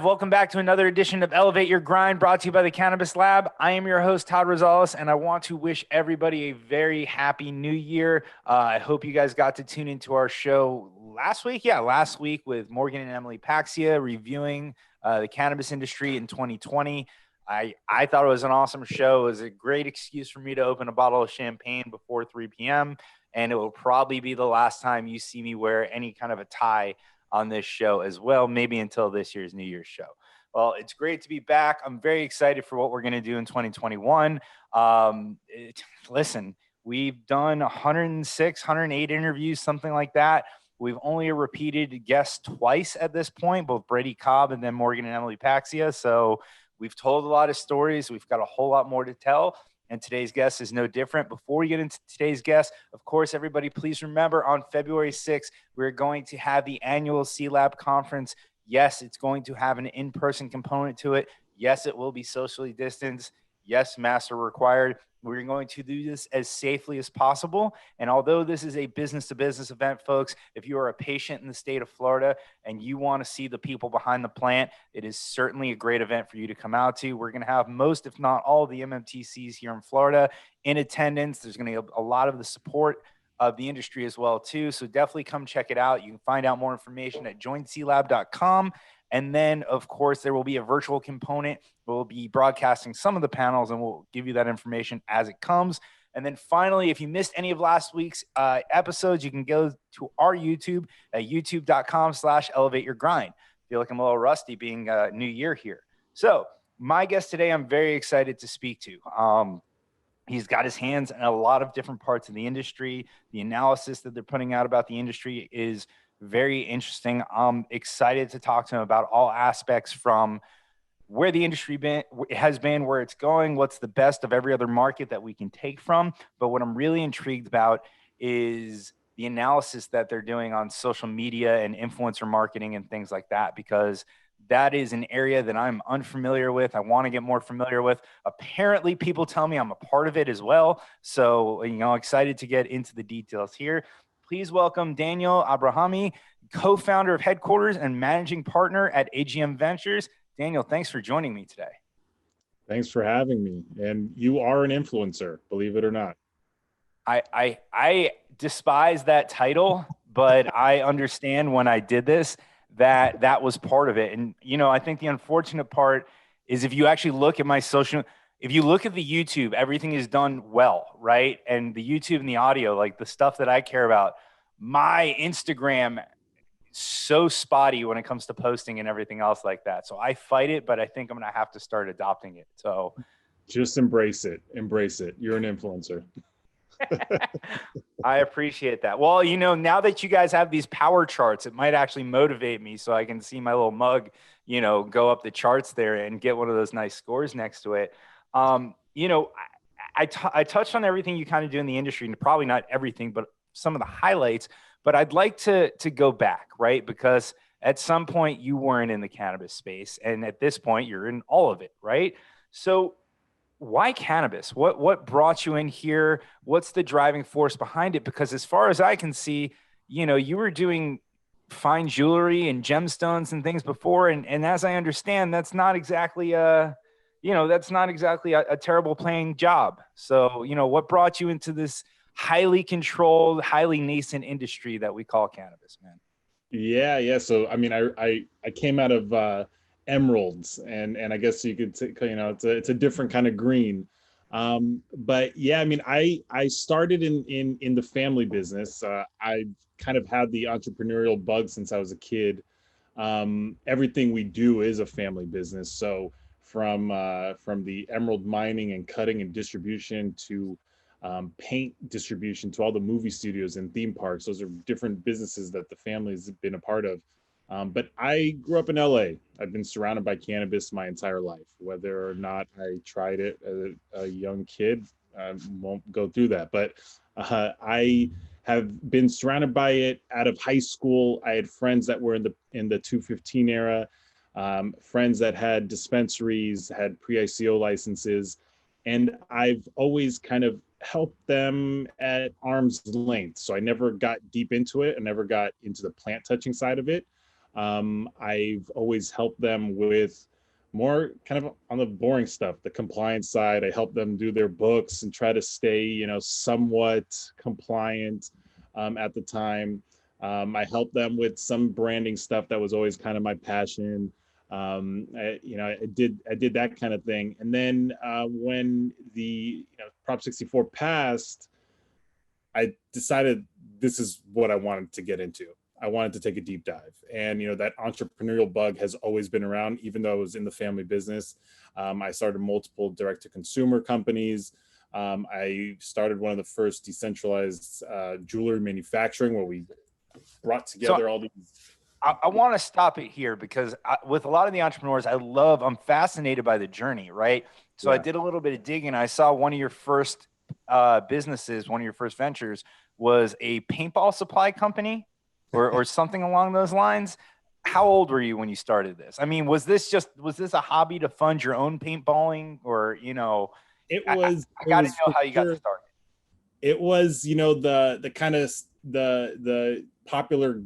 Welcome back to another edition of Elevate Your Grind, brought to you by the Cannabis Lab. I am your host, Todd Rosales, and I want to wish everybody a very happy new year. I hope you guys got to tune into our show last week. Yeah, last week with Morgan and Emily Paxia reviewing the cannabis industry in 2020. I thought it was an awesome show. It was a great excuse for me to open a bottle of champagne before 3 p.m., and it will probably be the last time you see me wear any kind of a tie on this show as well, maybe until this year's New Year's show. Well, it's great to be back. I'm very excited for what we're going to do in 2021. Listen, we've done 106, 108 interviews, something like that. We've only repeated guests twice at this point, both Brady Cobb and then Morgan and Emily Paxia. So we've told a lot of stories. We've got a whole lot more to tell. And today's guest is no different. Before we get into today's guest, of course, everybody, please remember on February 6th, we're going to have the annual C-Lab conference. Yes, it's going to have an in-person component to it. Yes, it will be socially distanced. Yes, masks are required. We're going to do this as safely as possible. And although this is a business-to-business event, folks, if you are a patient in the state of Florida and you want to see the people behind the plant, it is certainly a great event for you to come out to. We're going to have most, if not all, the MMTCs here in Florida in attendance. There's going to be a lot of the support of the industry as well, too. So definitely come check it out. You can find out more information at joinclab.com. And then, of course, there will be a virtual component. We'll be broadcasting some of the panels, and we'll give you that information as it comes. And then finally, if you missed any of last week's episodes, you can go to our YouTube at youtube.com/elevateyourgrind. Feel like I'm a little rusty being new year here. So my guest today, I'm very excited to speak to. He's got his hands in a lot of different parts of the industry. The analysis that they're putting out about the industry is very interesting. I'm excited to talk to him about all aspects from where the industry has been, where it's going, what's the best of every other market that we can take from. But what I'm really intrigued about is the analysis that they're doing on social media and influencer marketing and things like that, because that is an area that I'm unfamiliar with. I want to get more familiar with. Apparently, people tell me I'm a part of it as well. So, excited to get into the details here. Please welcome Daniel Abrahami, co-founder of Headquarters and managing partner at AGM Ventures. Daniel, thanks for joining me today. Thanks for having me. And you are an influencer, believe it or not. I despise that title, but I understand when I did this that was part of it. And, I think the unfortunate part is if you actually look at if you look at the YouTube, everything is done well, right? And the YouTube and the audio, like the stuff that I care about, my Instagram so spotty when it comes to posting and everything else like that. So I fight it, but I think I'm going to have to start adopting it. So just embrace it. Embrace it. You're an influencer. I appreciate that. Well, now that you guys have these power charts, it might actually motivate me so I can see my little mug, go up the charts there and get one of those nice scores next to it. I touched on everything you kind of do in the industry, and probably not everything, but some of the highlights. But I'd like to go back, right? Because at some point you weren't in the cannabis space, and at this point you're in all of it, right? So why cannabis? What brought you in here? What's the driving force behind it? Because as far as I can see, you were doing fine jewelry and gemstones and things before, and as I understand, that's not exactly a terrible paying job. So, what brought you into this highly controlled, highly nascent industry that we call cannabis, man? Yeah. So, I mean, I came out of emeralds, and I guess you could say, it's a different kind of green. But yeah, I mean, I started in the family business. I kind of had the entrepreneurial bug since I was a kid. Everything we do is a family business. So from the emerald mining and cutting and distribution to paint distribution to all the movie studios and theme parks. Those are different businesses that the family's been a part of. But I grew up in LA. I've been surrounded by cannabis my entire life. Whether or not I tried it as a young kid, I won't go through that. But I have been surrounded by it out of high school. I had friends that were in the 215 era, friends that had dispensaries, had pre-ICO licenses, and I've always kind of helped them at arm's length. So I never got deep into it. I never got into the plant touching side of it. I've always helped them with more kind of on the boring stuff, the compliance side. I help them do their books and try to stay, somewhat compliant at the time. I helped them with some branding stuff that was always kind of my passion. I did that kind of thing. And then when the Prop 64 passed, I decided this is what I wanted to get into. I wanted to take a deep dive. And, that entrepreneurial bug has always been around, even though I was in the family business. I started multiple direct to consumer companies. I started one of the first decentralized jewelry manufacturing, where we brought together So all these. I want to stop it here because with a lot of the entrepreneurs, I'm fascinated by the journey, right? So I Yeah. did a little bit of digging. I saw one of your first businesses, one of your first ventures was a paintball supply company or something along those lines. How old were you when you started this? I mean, was this a hobby to fund your own paintballing or, It I, was I it got to was know for how you got sure. started. It was, the kind of the popular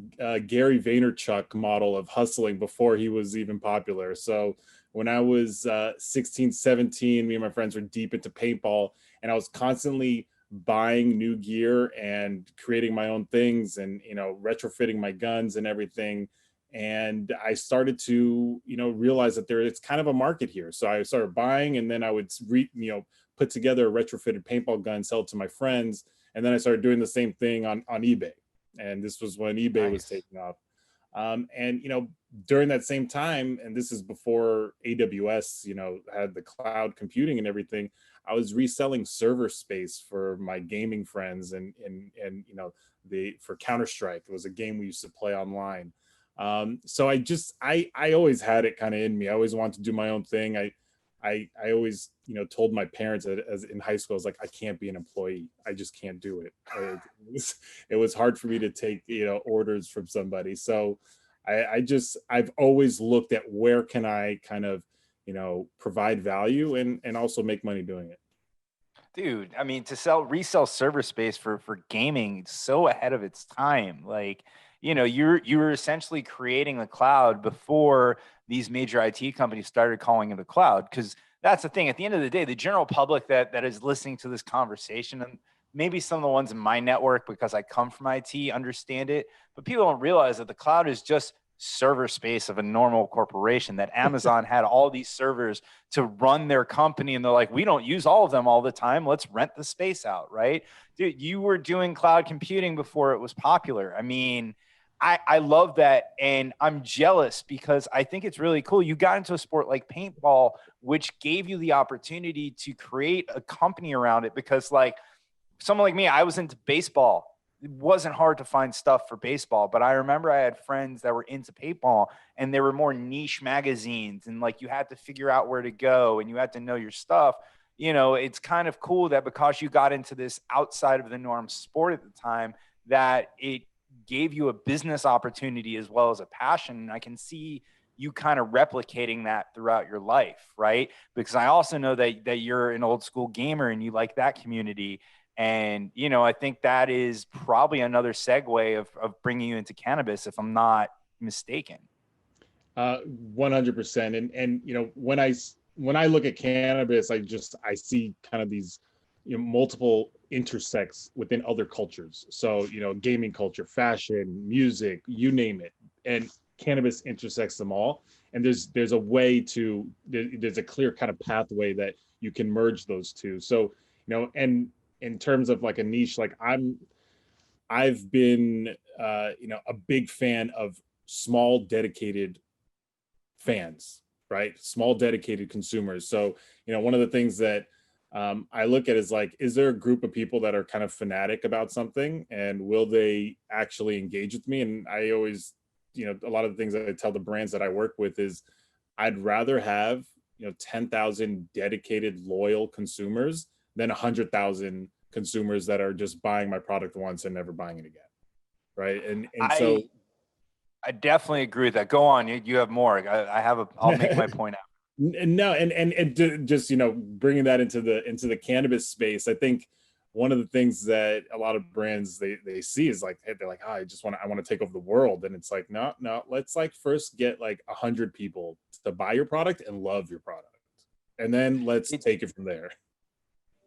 Gary Vaynerchuk model of hustling before he was even popular. So when I was 16, 17, me and my friends were deep into paintball, and I was constantly buying new gear and creating my own things, and retrofitting my guns and everything. And I started to realize that there is kind of a market here. So I started buying, and then I would put together a retrofitted paintball gun, sell it to my friends, and then I started doing the same thing on eBay. And this was when eBay was Nice. taking off. And during that same time, and this is before AWS, had the cloud computing and everything, I was reselling server space for my gaming friends, and the for Counter-Strike. It was a game we used to play online. So I always had it kind of in me. I always wanted to do my own thing. I always told my parents that as in high school, I was like, I can't be an employee. I just can't do it. It was hard for me to take orders from somebody. So I've always looked at where can I kind of provide value and also make money doing it. Dude, I mean, to resell server space for gaming, it's so ahead of its time. Like, you're essentially creating the cloud before these major IT companies started calling it a cloud. Because that's the thing. At the end of the day, the general public that is listening to this conversation, and maybe some of the ones in my network, because I come from IT, understand it. But people don't realize that the cloud is just server space of a normal corporation, that Amazon had all these servers to run their company, and they're like, we don't use all of them all the time, let's rent the space out, right? Dude, you were doing cloud computing before it was popular. I mean, I love that, and I'm jealous because I think it's really cool you got into a sport like paintball, which gave you the opportunity to create a company around it. Because like someone like me, I was into baseball. It wasn't hard to find stuff for baseball, but I remember I had friends that were into paintball, and there were more niche magazines, and like you had to figure out where to go and you had to know your stuff. It's kind of cool that because you got into this outside of the norm sport at the time, that it gave you a business opportunity as well as a passion. And I can see you kind of replicating that throughout your life, right? Because I also know that you're an old school gamer and you like that community. And, I think that is probably another segue of bringing you into cannabis, if I'm not mistaken. 100%. And when I look at cannabis, I see kind of these multiple intersects within other cultures. So gaming culture, fashion, music, you name it, and cannabis intersects them all. And there's a way to there's a clear kind of pathway that you can merge those two. So and in terms of like a niche, like I've been a big fan of small dedicated fans, right? Small dedicated consumers. So one of the things that I look at is like, is there a group of people that are kind of fanatic about something, and will they actually engage with me? And I always, a lot of the things that I tell the brands that I work with is I'd rather have 10,000 dedicated loyal consumers than 100,000 consumers that are just buying my product once and never buying it again, right? And so I I definitely agree with that. Go on. You have more. I'll make my point out. no, and just bringing that into the cannabis space, I think one of the things that a lot of brands they see is like, hey, they're like, oh, I want to take over the world. And it's like, no, no, let's like first get like 100 people to buy your product and love your product. And then let's It, take it from there.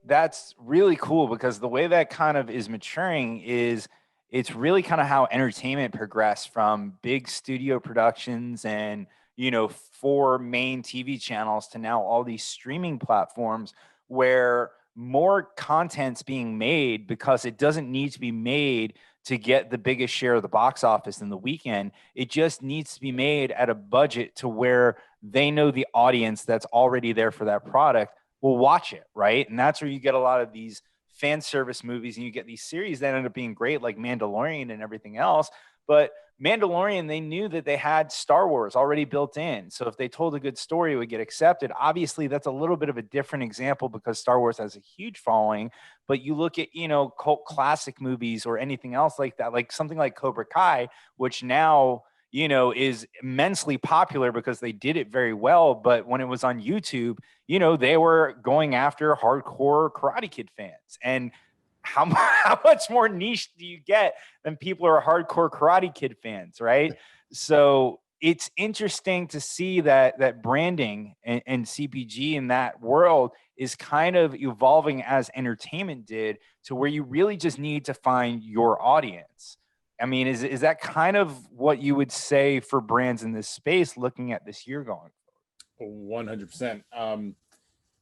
that's really cool because the way that kind of is maturing is it's really kind of how entertainment progressed from big studio productions and, you know, four main TV channels to now all these streaming platforms where more content's being made because it doesn't need to be made to get the biggest share of the box office in the weekend. It just needs to be made at a budget to where they know the audience that's already there for that product will watch it, right? And that's where you get a lot of these fan service movies and you get these series that end up being great, like Mandalorian and everything else. But Mandalorian, they knew that they had Star Wars already built in. So if they told a good story, it would get accepted. Obviously, that's a little bit of a different example because Star Wars has a huge following. But you look at, you know, cult classic movies or anything else like that, like something like Cobra Kai, which now, you know, is immensely popular because they did it very well. But when it was on YouTube, you know, they were going after hardcore Karate Kid fans. And how much more niche do you get than people who are hardcore Karate Kid fans, right? So it's interesting to see that branding and CPG in that world is kind of evolving as entertainment did to where you really just need to find your audience. I mean, is that kind of what you would say for brands in this space looking at this year going? 100%.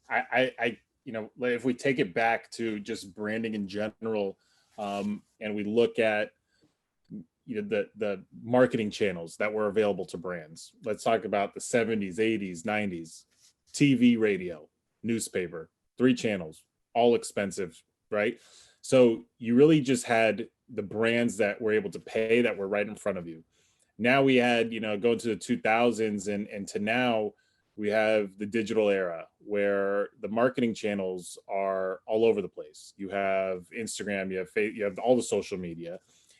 I you know, if we take it back to just branding in general, and we look at, you know, the marketing channels that were available to brands. Let's talk about the 70s, 80s, 90s, TV, radio, newspaper, three channels, all expensive, right? So you really just had the brands that were able to pay that were right in front of you. Now we had, you know, going to the 2000s and to now we have the digital era where the marketing channels are all over the place. You have Instagram, you have all the social media.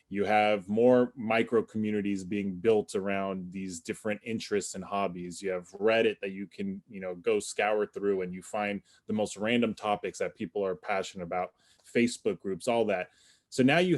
You have more micro communities being built around these different interests and hobbies. You have Reddit that you can, you know, go scour through and you find the most random topics that people are passionate about, Facebook groups, all that. So now you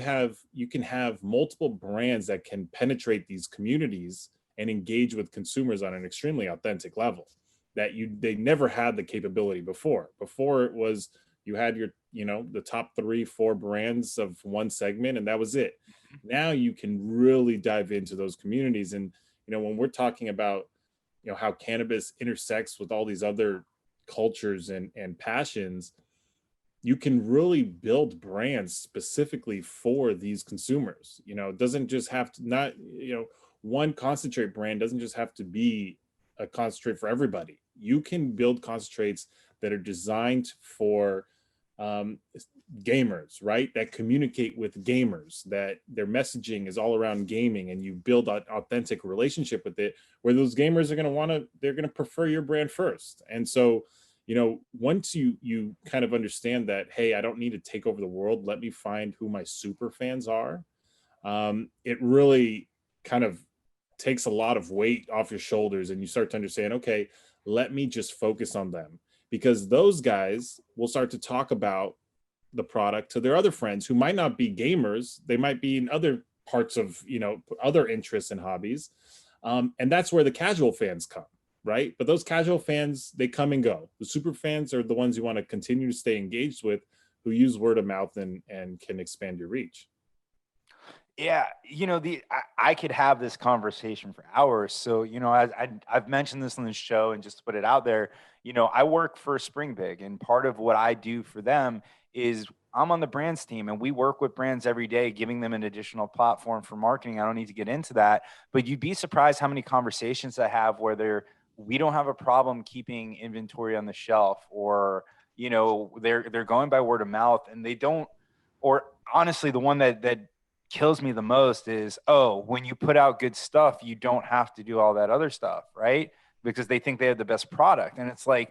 can have multiple brands that can penetrate these communities and engage with consumers on an extremely authentic level that they never had the capability before. Before it was you had your, you know, the top 3 4 brands of one segment and that was it. Now you can really dive into those communities. And you know, when we're talking about, you know, how cannabis intersects with all these other cultures and passions, you can really build brands specifically for these consumers. You know, it doesn't just have to, not, you know, one concentrate brand doesn't just have to be a concentrate for everybody. You can build concentrates that are designed for um, gamers, right? That communicate with gamers, that their messaging is all around gaming, and you build an authentic relationship with it, where those gamers are going to want to, they're going to prefer your brand first. And so, you know, once you kind of understand that, hey, I don't need to take over the world. Let me find who my super fans are. It really kind of takes a lot of weight off your shoulders, and you start to understand, okay, let me just focus on them, because those guys will start to talk about the product to their other friends who might not be gamers. They might be in other parts of, you know, other interests and hobbies. And that's where the casual fans come, right? But those casual fans, they come and go. The super fans are the ones you want to continue to stay engaged with, who use word of mouth and can expand your reach. Yeah, you know, I could have this conversation for hours. So, you know, I've mentioned this on the show, and just to put it out there, you know, I work for Spring Big, and part of what I do for them is I'm on the brands team, and we work with brands every day, giving them an additional platform for marketing. I don't need to get into that, but you'd be surprised how many conversations I have where we don't have a problem keeping inventory on the shelf, or you know, they're going by word of mouth, and they don't. Or honestly, the one that kills me the most is, oh, when you put out good stuff, you don't have to do all that other stuff, right? Because they think they have the best product. And it's like,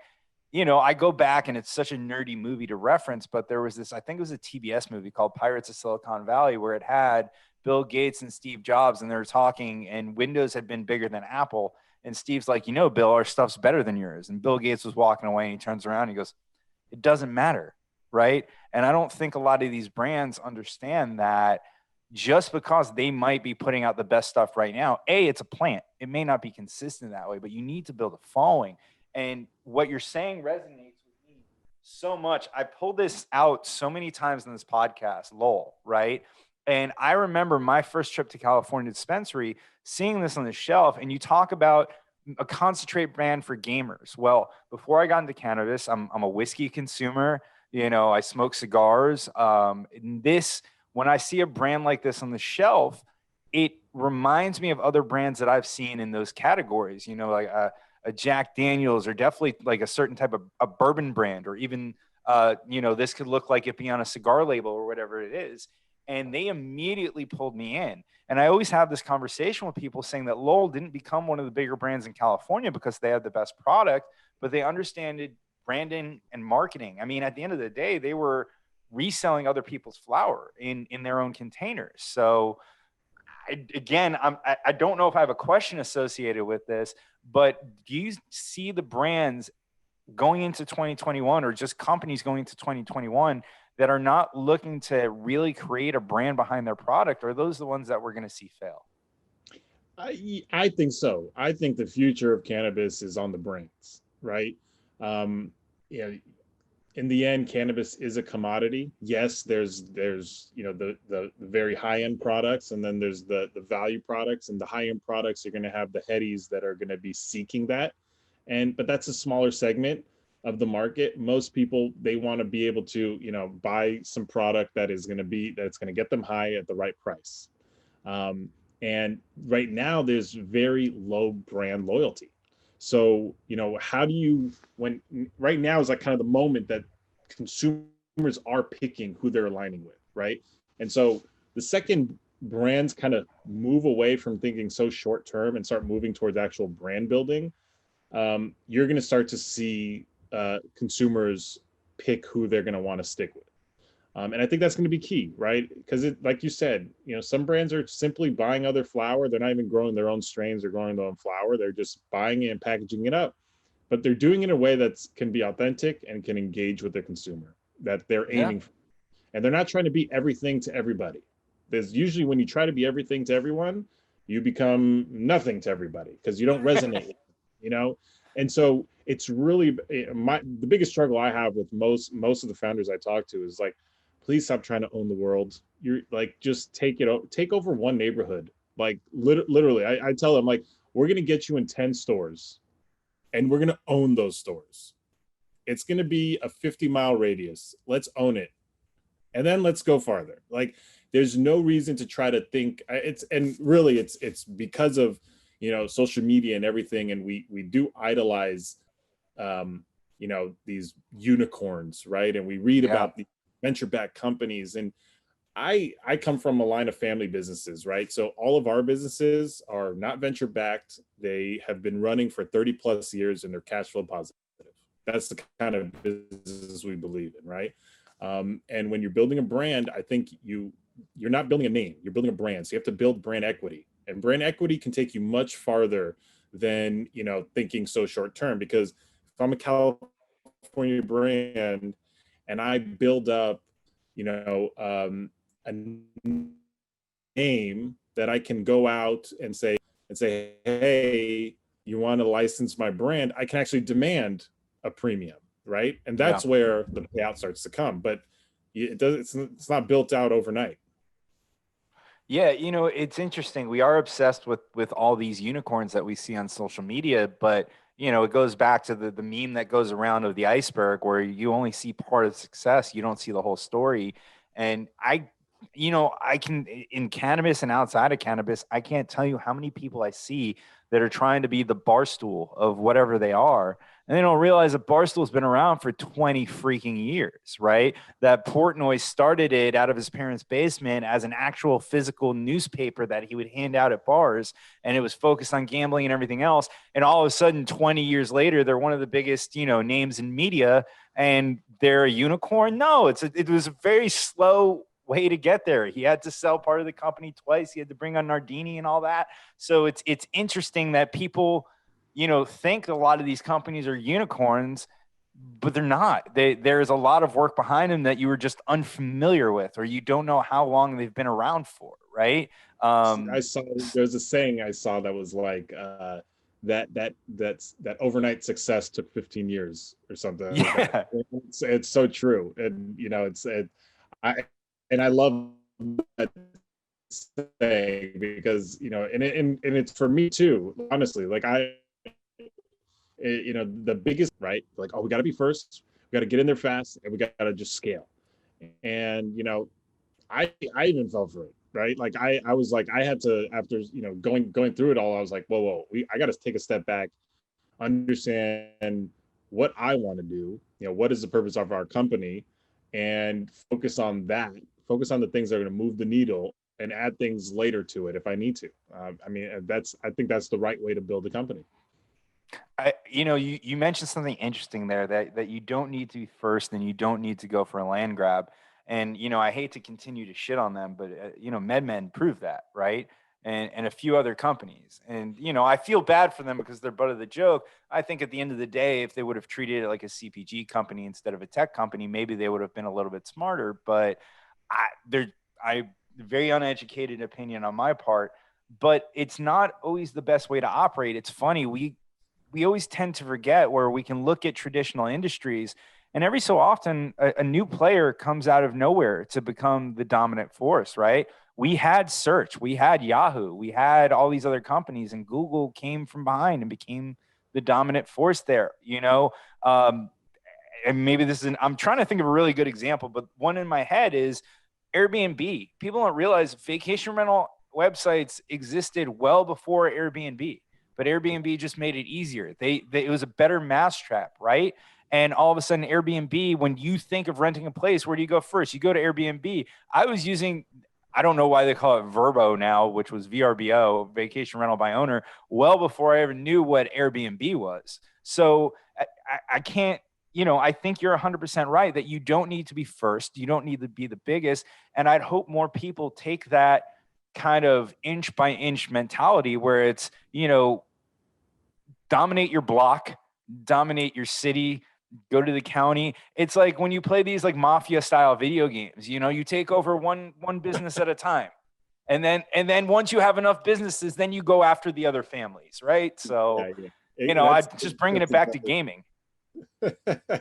you know, I go back, and it's such a nerdy movie to reference, but there was this, I think it was a TBS movie called Pirates of Silicon Valley, where it had Bill Gates and Steve Jobs, and they were talking, and Windows had been bigger than Apple. And Steve's like, you know, Bill, our stuff's better than yours. And Bill Gates was walking away, and he turns around and he goes, it doesn't matter. right? And I don't think a lot of these brands understand that just because they might be putting out the best stuff right now, it's a plant. It may not be consistent that way, but you need to build a following. And what you're saying resonates with me so much. I pulled this out so many times in this podcast, lol, right? And I remember my first trip to California dispensary, seeing this on the shelf, and you talk about a concentrate brand for gamers. Well, before I got into cannabis, I'm a whiskey consumer. You know, I smoke cigars. When I see a brand like this on the shelf, it reminds me of other brands that I've seen in those categories. You know, like a Jack Daniels, or definitely like a certain type of a bourbon brand, or even you know, this could look like it be on a cigar label or whatever it is. And they immediately pulled me in. And I always have this conversation with people saying that Lowell didn't become one of the bigger brands in California because they had the best product, but they understood branding and marketing. I mean, at the end of the day, they were reselling other people's flower in their own containers. So I don't know if I have a question associated with this, but do you see the brands going into 2021, or just companies going into 2021, that are not looking to really create a brand behind their product? Are those the ones that we're going to see fail? I think so. I think the future of cannabis is on the brands, right? You know, in the end, cannabis is a commodity. Yes, there's you know, the very high end products, and then there's the value products, and the high end products are going to have the headies that are going to be seeking that. But that's a smaller segment of the market. Most people, they want to be able to, you know, buy some product that's going to get them high at the right price. And right now there's very low brand loyalty. So, you know, how do you, when right now is like kind of the moment that consumers are picking who they're aligning with, right? And so the second brands kind of move away from thinking so short term and start moving towards actual brand building, you're going to start to see consumers pick who they're going to want to stick with. And I think that's going to be key, right? Because like you said, you know, some brands are simply buying other flower. They're not even growing their own strains or growing their own flower. They're just buying it and packaging it up. But they're doing it in a way that can be authentic and can engage with their consumer that they're aiming for. And they're not trying to be everything to everybody. There's usually, when you try to be everything to everyone, you become nothing to everybody because you don't resonate with them, you know? And so it's really the biggest struggle I have with most of the founders I talk to is like, please stop trying to own the world. You're like, just take over one neighborhood. Like literally, I tell them, like, we're going to get you in 10 stores and we're going to own those stores. It's going to be a 50-mile radius. Let's own it. And then let's go farther. Like, there's no reason to try to think and really it's because of, you know, social media and everything. And we do idolize, you know, these unicorns, right? And we read about the venture-backed companies. And I come from a line of family businesses, right? So all of our businesses are not venture-backed. They have been running for 30 plus years and they're cash flow positive. That's the kind of business we believe in, right? And when you're building a brand, I think you're not building a name, you're building a brand. So you have to build brand equity. And brand equity can take you much farther than, you know, thinking so short term. Because if I'm a California brand and I build up, you know, a name that I can go out and say, hey, you want to license my brand? I can actually demand a premium, right? And that's where the payout starts to come. But it's not built out overnight. Yeah, you know, it's interesting. We are obsessed with all these unicorns that we see on social media, but you know, it goes back to the meme that goes around of the iceberg where you only see part of the success, you don't see the whole story. And you know, I can, in cannabis and outside of cannabis, I can't tell you how many people I see that are trying to be the barstool of whatever they are. And they don't realize that Barstool's been around for 20 freaking years, right? That Portnoy started it out of his parents' basement as an actual physical newspaper that he would hand out at bars. And it was focused on gambling and everything else. And all of a sudden, 20 years later, they're one of the biggest, you know, names in media, and they're a unicorn. No, it was a very slow way to get there. He had to sell part of the company twice. He had to bring on Nardini and all that. So it's interesting that people, you know, think a lot of these companies are unicorns. but they're not. There's a lot of work behind them that you were just unfamiliar with, or you don't know how long they've been around for, right? I saw there's a saying I saw that was like that overnight success took 15 years or something like that. Yeah. It's so true, and you know I I love that saying because you know and it's for me too. Honestly, like you know, the biggest right, like oh we got to be first, we got to get in there fast, and we got to just scale. And you know, I even fell for it, right? Like I was like I had to after you know going through it all, I was like, whoa, I got to take a step back, understand what I want to do, you know, what is the purpose of our company, and focus on that, focus on the things that are going to move the needle, and add things later to it if I need to. I mean, I think that's the right way to build a company. You mentioned something interesting there that you don't need to be first and you don't need to go for a land grab. And, I hate to continue to shit on them, but, MedMen proved that, right? And a few other companies. And, I feel bad for them because they're butt of the joke. I think at the end of the day, if they would have treated it like a CPG company instead of a tech company, maybe they would have been a little bit smarter. But I very uneducated opinion on my part, but it's not always the best way to operate. It's funny. We always tend to forget where we can look at traditional industries, and every so often a new player comes out of nowhere to become the dominant force, right? We had search, we had Yahoo, we had all these other companies, and Google came from behind and became the dominant force there. um, and maybe I'm trying to think of a really good example, but one in my head is Airbnb. People don't realize vacation rental websites existed well before Airbnb, but Airbnb just made it easier. It was a better mousetrap, right? And all of a sudden, Airbnb, when you think of renting a place, where do you go first? You go to Airbnb. I was using, I don't know why they call it Verbo now, which was VRBO, vacation rental by owner, well before I ever knew what Airbnb was. So I can't, I think you're 100% right that you don't need to be first. You don't need to be the biggest. And I'd hope more people take that kind of inch by inch mentality where it's, dominate your block, dominate your city, go to the county. It's like when you play these like mafia style video games, you take over one business at a time. And then once you have enough businesses, then you go after the other families, right? So, I just bringing it back to gaming.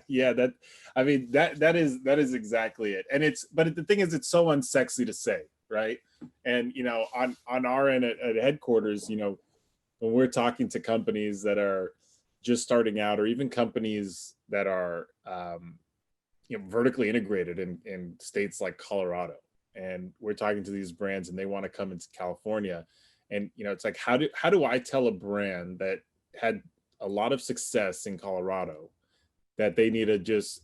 Yeah, that I mean that is exactly it. And but the thing is it's so unsexy to say, right? And on our end at headquarters, when we're talking to companies that are just starting out, or even companies that are vertically integrated in states like Colorado, and we're talking to these brands and they want to come into California, and it's like how do I tell a brand that had a lot of success in Colorado that they need to just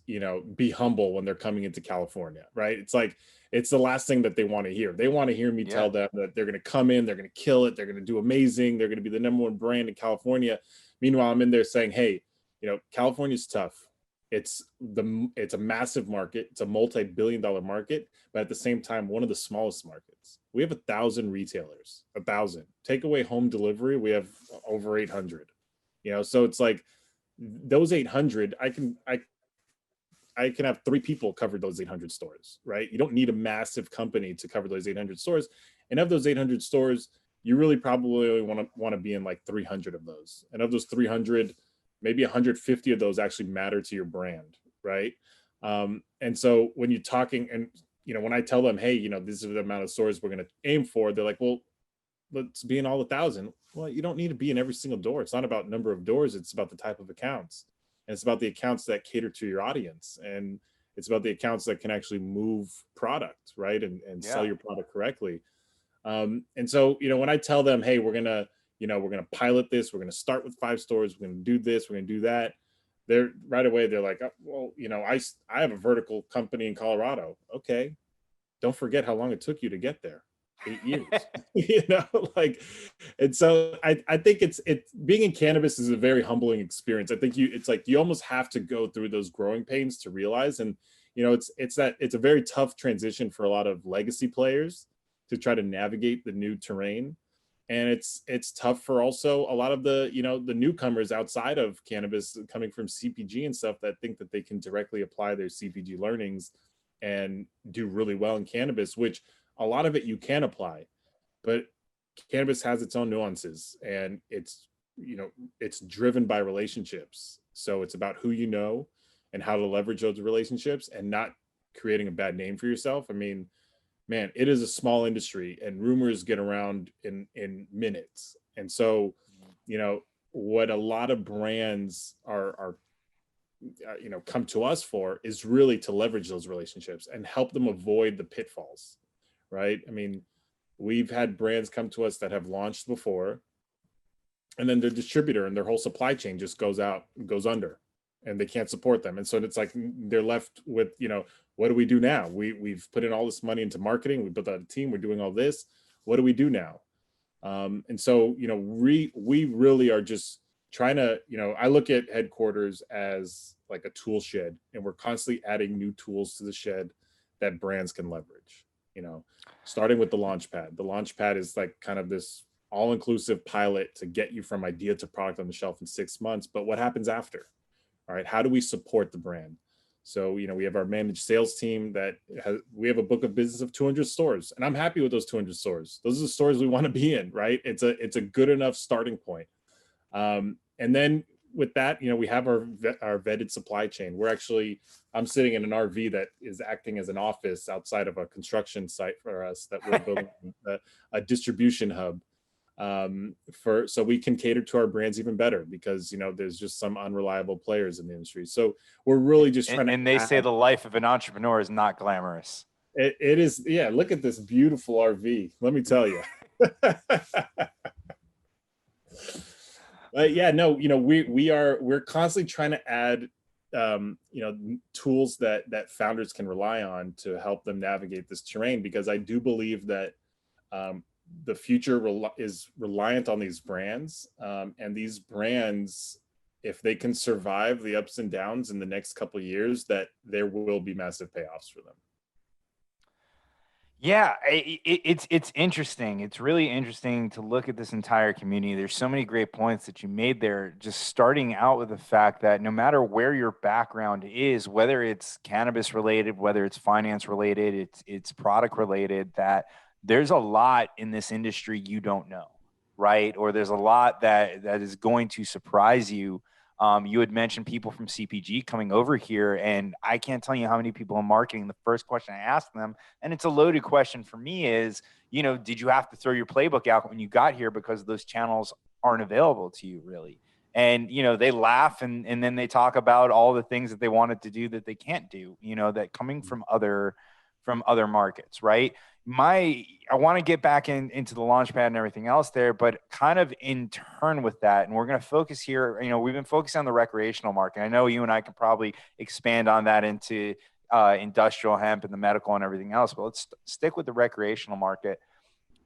be humble when they're coming into California, right? It's like it's the last thing that they want to hear. They want to hear me tell them that they're going to come in, they're going to kill it, they're going to do amazing, they're going to be the number one brand in California. Meanwhile, I'm in there saying, hey, California's tough. It's a massive market. It's a multi-billion-dollar market, but at the same time, one of the smallest markets. We have 1,000 retailers, 1,000. Take away home delivery, we have over 800. So it's like those 800, I can have 3 people cover those 800 stores, right? You don't need a massive company to cover those 800 stores. And of those 800 stores, you really probably want to be in like 300 of those. And of those 300, maybe 150 of those actually matter to your brand, right? And so when you're talking, and when I tell them, hey, this is the amount of stores we're going to aim for, they're like, well, let's be in all 1,000. Well, you don't need to be in every single door. It's not about number of doors. It's about the type of accounts. And it's about the accounts that cater to your audience. And it's about the accounts that can actually move product, right? And sell your product correctly. And so, when I tell them, hey, we're going to pilot this, we're going to start with 5 stores, we're going to do this, we're going to do that. They're right away. They're like, oh, well, I have a vertical company in Colorado. Okay. Don't forget how long it took you to get there. 8 years. Like, and so I think it's being in cannabis is a very humbling experience. I think it's like you almost have to go through those growing pains to realize, and it's a very tough transition for a lot of legacy players to try to navigate the new terrain. And it's tough for also a lot of the, the newcomers outside of cannabis coming from CPG and stuff that think that they can directly apply their CPG learnings and do really well in cannabis, which a lot of it you can apply, but cannabis has its own nuances, and it's driven by relationships. So it's about who you know and how to leverage those relationships and not creating a bad name for yourself. I mean, man, it is a small industry and rumors get around in minutes. And so, what a lot of brands are come to us for is really to leverage those relationships and help them avoid the pitfalls, right? I mean, we've had brands come to us that have launched before, and then their distributor and their whole supply chain just goes under, and they can't support them. And so it's like they're left with, what do we do now? We've put in all this money into marketing, we built out a team, we're doing all this. What do we do now? And so, we really are just trying to, I look at headquarters as like a tool shed, and we're constantly adding new tools to the shed that brands can leverage, starting with the launch pad. The launch pad is like kind of this all-inclusive pilot to get you from idea to product on the shelf in 6 months. But what happens after? All right, how do we support the brand? So, we have our managed sales team we have a book of business of 200 stores, and I'm happy with those 200 stores. Those are the stores we want to be in, right? It's a good enough starting point. And then with that, we have our vetted supply chain. I'm sitting in an RV that is acting as an office outside of a construction site for us that we're building a distribution hub, so we can cater to our brands even better, because there's just some unreliable players in the industry. So we're really just trying and they say the life of an entrepreneur is not glamorous. It is. Yeah, look at this beautiful RV, let me tell you. Yeah, no, we're constantly trying to add tools that founders can rely on to help them navigate this terrain, because I do believe that the future is reliant on these brands, and these brands, if they can survive the ups and downs in the next couple of years, that there will be massive payoffs for them. Yeah, it's interesting. It's really interesting to look at this entire community. There's so many great points that you made there, just starting out with the fact that no matter where your background is, whether it's cannabis related, whether it's finance related, it's product related, that there's a lot in this industry you don't know, right? Or there's a lot that is going to surprise you. You had mentioned people from CPG coming over here, and I can't tell you how many people in marketing, the first question I asked them, and it's a loaded question for me, is, did you have to throw your playbook out when you got here because those channels aren't available to you, really? And, they laugh, and then they talk about all the things that they wanted to do that they can't do, that coming from other markets, right? I want to get back into the launchpad and everything else there, but kind of in turn with that. And we're going to focus here. We've been focusing on the recreational market. I know you and I can probably expand on that into industrial hemp and the medical and everything else, but let's stick with the recreational market.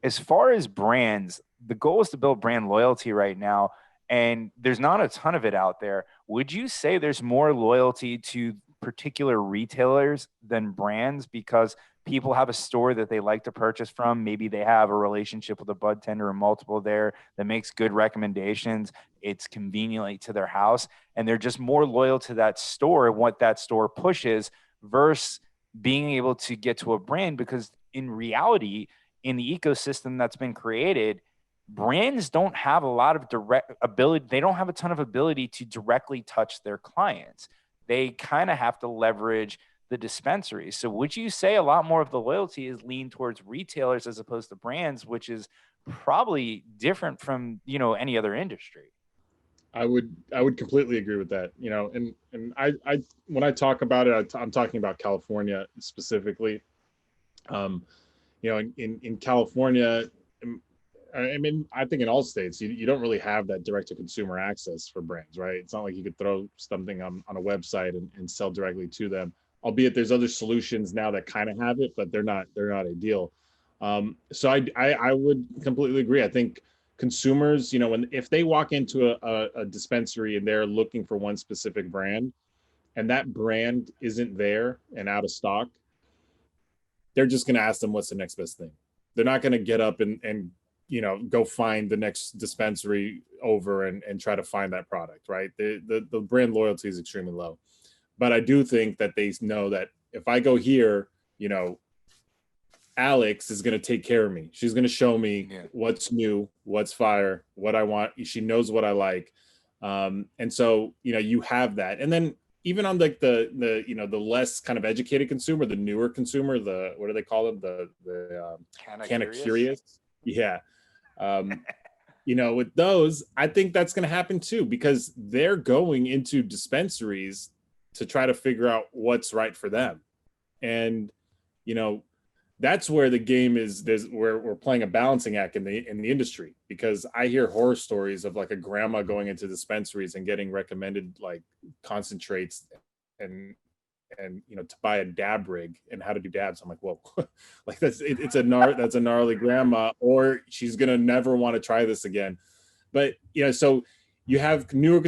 As far as brands, the goal is to build brand loyalty right now, and there's not a ton of it out there. Would you say there's more loyalty to particular retailers than brands because people have a store that they like to purchase from? Maybe they have a relationship with a bud tender or multiple there that makes good recommendations. It's conveniently to their house, and they're just more loyal to that store and what that store pushes versus being able to get to a brand, because in reality, in the ecosystem that's been created, brands don't have a lot of direct ability. They don't have a ton of ability to directly touch their clients. They kind of have to leverage the dispensaries. So would you say a lot more of the loyalty is leaned towards retailers as opposed to brands, which is probably different from, any other industry? I would completely agree with that. And I when I talk about it, I'm talking about California specifically. In California, I mean, I think in all states, you don't really have that direct to consumer access for brands, right? It's not like you could throw something on a website and sell directly to them. Albeit there's other solutions now that kind of have it, but they're not ideal. So I would completely agree. I think consumers, if they walk into a dispensary and they're looking for one specific brand, and that brand isn't there and out of stock, they're just going to ask them what's the next best thing. They're not going to get up and go find the next dispensary over and try to find that product, right? The brand loyalty is extremely low. But I do think that they know that if I go here, Alex is going to take care of me. She's going to show me what's new, what's fire, what I want. She knows what I like. And so, you have that. And then even on like the less kind of educated consumer, the newer consumer, what do they call them? The kind of curious. Yeah. With those, I think that's going to happen too, because they're going into dispensaries to try to figure out what's right for them. And, that's where the game is. Where we're playing a balancing act in the industry, because I hear horror stories of like a grandma going into dispensaries and getting recommended like concentrates and to buy a dab rig and how to do dabs. I'm like, whoa, like that's a gnarly grandma, or she's gonna never want to try this again. But so you have newer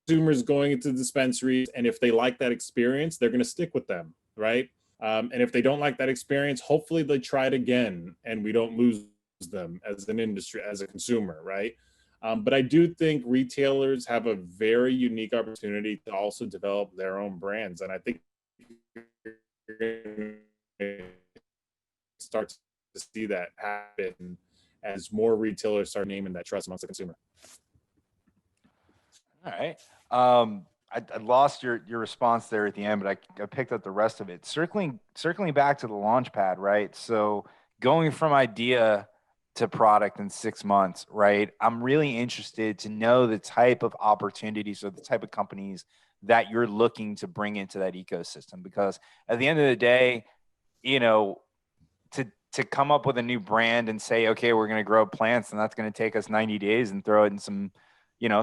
consumers going into dispensaries, and if they like that experience, they're gonna stick with them, right? And if they don't like that experience, hopefully they try it again and we don't lose them as an industry, as a consumer, right? But I do think retailers have a very unique opportunity to also develop their own brands. And I think you're going to start to see that happen as more retailers start naming that trust amongst the consumer. All right. I lost your response there at the end, but I picked up the rest of it. Circling back to the launch pad, right? So going from idea to product in 6 months, right? I'm really interested to know the type of opportunities or the type of companies that you're looking to bring into that ecosystem, because at the end of the day, to come up with a new brand and say, okay, we're going to grow plants and that's going to take us 90 days and throw it in some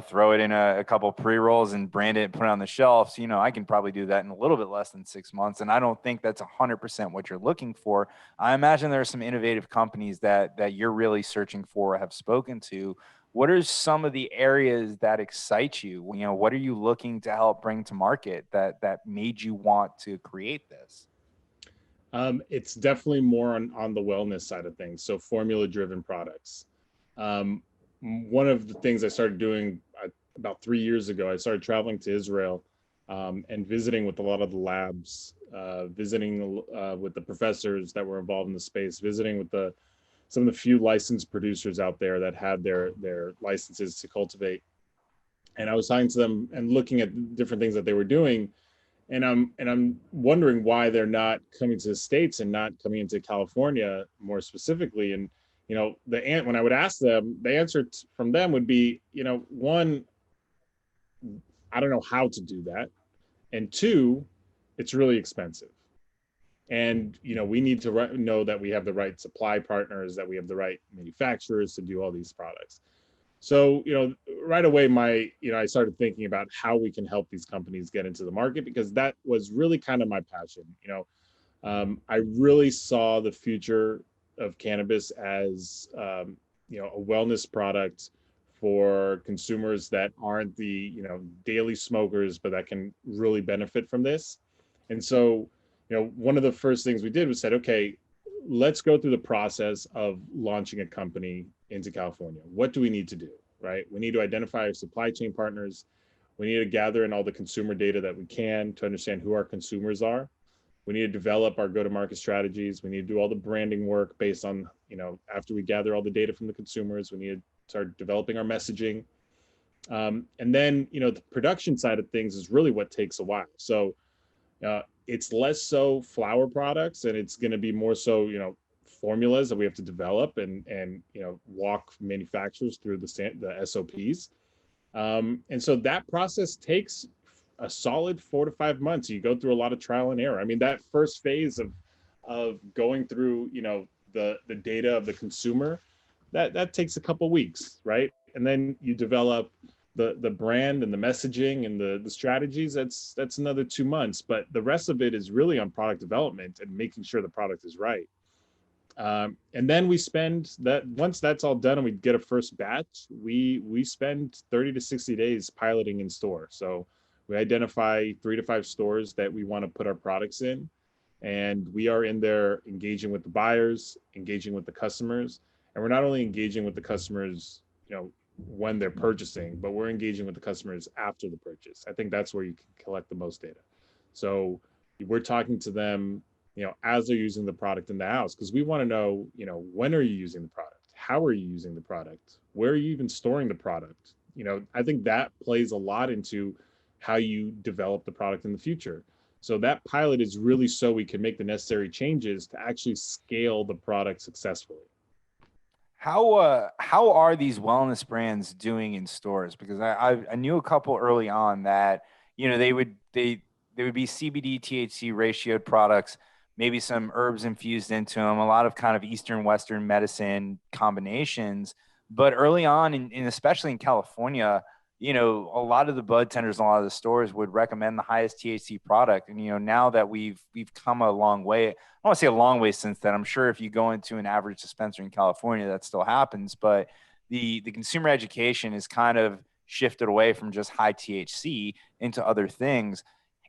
throw it in a couple pre-rolls and brand it and put it on the shelves. I can probably do that in a little bit less than 6 months. And I don't think that's 100% what you're looking for. I imagine there are some innovative companies that you're really searching for or have spoken to. What are some of the areas that excite you? What are you looking to help bring to market that made you want to create this? It's definitely more on the wellness side of things. So formula-driven products. One of the things I started doing about 3 years ago, I started traveling to Israel and visiting with a lot of the labs, visiting with the professors that were involved in the space, visiting with some of the few licensed producers out there that had their licenses to cultivate. And I was talking to them and looking at different things that they were doing. And I'm wondering why they're not coming to the States and not coming into California more specifically. And when I would ask them, the answer from them would be, one, I don't know how to do that, and two, it's really expensive. And we need to know that we have the right supply partners, that we have the right manufacturers to do all these products. So right away, I started thinking about how we can help these companies get into the market, because that was really kind of my passion. I really saw the future of cannabis as a wellness product for consumers that aren't the daily smokers, but that can really benefit from this. And so one of the first things we did was said, okay, let's go through the process of launching a company into California. What do we need to do, right? We need to identify our supply chain partners. We need to gather in all the consumer data that we can to understand who our consumers are. We need to develop our go-to-market strategies. We need to do all the branding work based on, after we gather all the data from the consumers, we need to start developing our messaging. And then, the production side of things is really what takes a while. So it's less so flower products, and it's going to be more so, formulas that we have to develop and walk manufacturers through the SOPs. And so that process takes a solid 4 to 5 months. You go through a lot of trial and error. I mean, that first phase of going through, the data of the consumer, that takes a couple weeks, right? And then you develop the brand and the messaging and the strategies. That's another 2 months. But the rest of it is really on product development and making sure the product is right. And then we spend that, once that's all done and we get a first batch, we spend 30 to 60 days piloting in store. So we identify 3 to 5 stores that we want to put our products in, and we are in there engaging with the buyers, engaging with the customers, and we're not only engaging with the customers, when they're purchasing, but we're engaging with the customers after the purchase. I think that's where you can collect the most data. So we're talking to them, as they're using the product in the house, because we want to know, when are you using the product? How are you using the product? Where are you even storing the product? I think that plays a lot into how you develop the product in the future. So that pilot is really so we can make the necessary changes to actually scale the product successfully. How are these wellness brands doing in stores? Because I knew a couple early on that they would be CBD THC ratioed products, maybe some herbs infused into them, a lot of kind of Eastern Western medicine combinations. But early on, especially in California, a lot of the bud tenders, and a lot of the stores would recommend the highest THC product. And now that we've come a long way, I don't want to say a long way since then. I'm sure if you go into an average dispensary in California, that still happens. But the consumer education is kind of shifted away from just high THC into other things.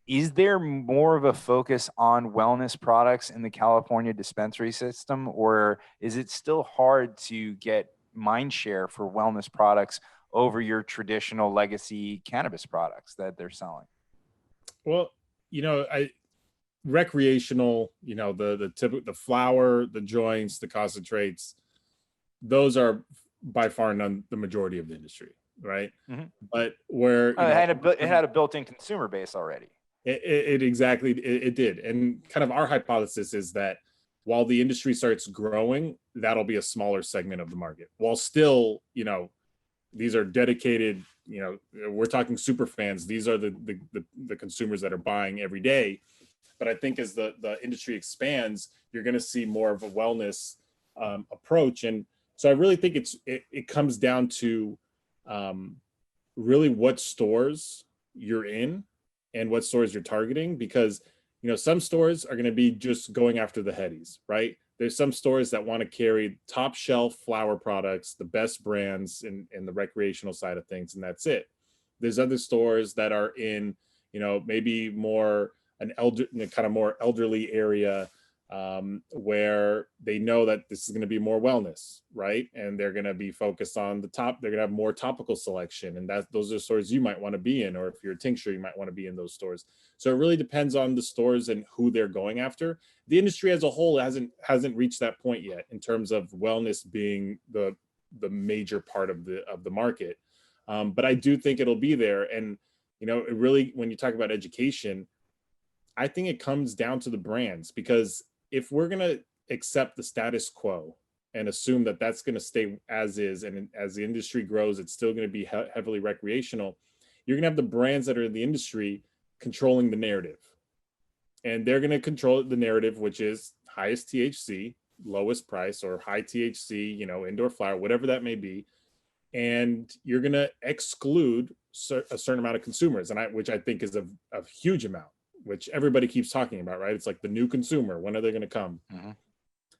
Is there more of a focus on wellness products in the California dispensary system, or is it still hard to get mind share for wellness products over your traditional legacy cannabis products that they're selling? Well, I recreational, the flower, the joints, the concentrates, those are by far none the majority of the industry, right? Mm-hmm. But where it had a built-in consumer base already. It did, and kind of our hypothesis is that while the industry starts growing, that'll be a smaller segment of the market. While still, these are dedicated, we're talking super fans. These are the consumers that are buying every day. But I think as the industry expands, you're going to see more of a wellness approach. And so I really think it comes down to really what stores you're in and what stores you're targeting, because some stores are going to be just going after the headies, right? There's some stores that want to carry top shelf flower products, the best brands in the recreational side of things, and that's it. There's other stores that are in, maybe more kind of more elderly area, where they know that this is going to be more wellness, right? And they're going to be focused on they're going to have more topical selection, and those are stores you might want to be in, or if you're a tincture, you might want to be in those stores. So it really depends on the stores and who they're going after. The industry as a whole hasn't reached that point yet in terms of wellness being the major part of the market, but I do think it'll be there. And it really, when you talk about education, I think it comes down to the brands, because if we're going to accept the status quo and assume that that's going to stay as is, and as the industry grows, it's still going to be heavily recreational, you're going to have the brands that are in the industry controlling the narrative. And they're going to control the narrative, which is highest THC, lowest price, or high THC, indoor flower, whatever that may be. And you're going to exclude a certain amount of consumers, which I think is a huge amount, which everybody keeps talking about, right? It's like the new consumer. When are they going to come? Mm-hmm.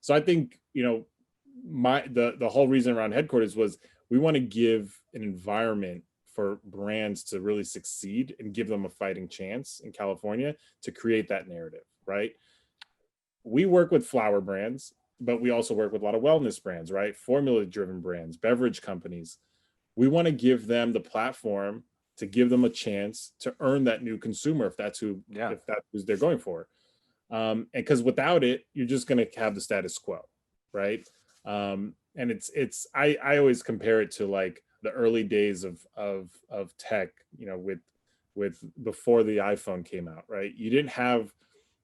So I think, the whole reason around headquarters was we want to give an environment for brands to really succeed and give them a fighting chance in California to create that narrative, right? We work with flower brands, but we also work with a lot of wellness brands, right? Formula-driven brands, beverage companies. We want to give them the platform to give them a chance to earn that new consumer, if that's who they're going for. And because without it, you're just going to have the status quo, right? And I always compare it to like the early days of tech, with before the iPhone came out, right? You didn't have,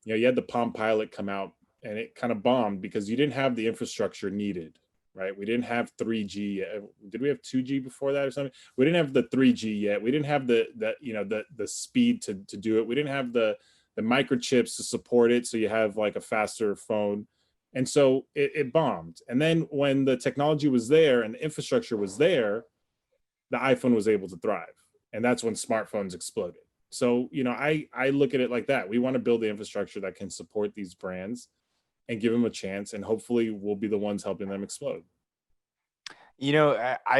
you had the Palm Pilot come out, and it kind of bombed because you didn't have the infrastructure needed. Right, we didn't have 3G yet. Did we have 2G before that or something? We didn't have the 3G yet. We didn't have the speed to do it. We didn't have the microchips to support it, so you have like a faster phone, and so it bombed. And then when the technology was there and the infrastructure was there, the iPhone was able to thrive, and that's when smartphones exploded. So I look at it like that. We want to build the infrastructure that can support these brands and give them a chance, and hopefully we'll be the ones helping them explode. I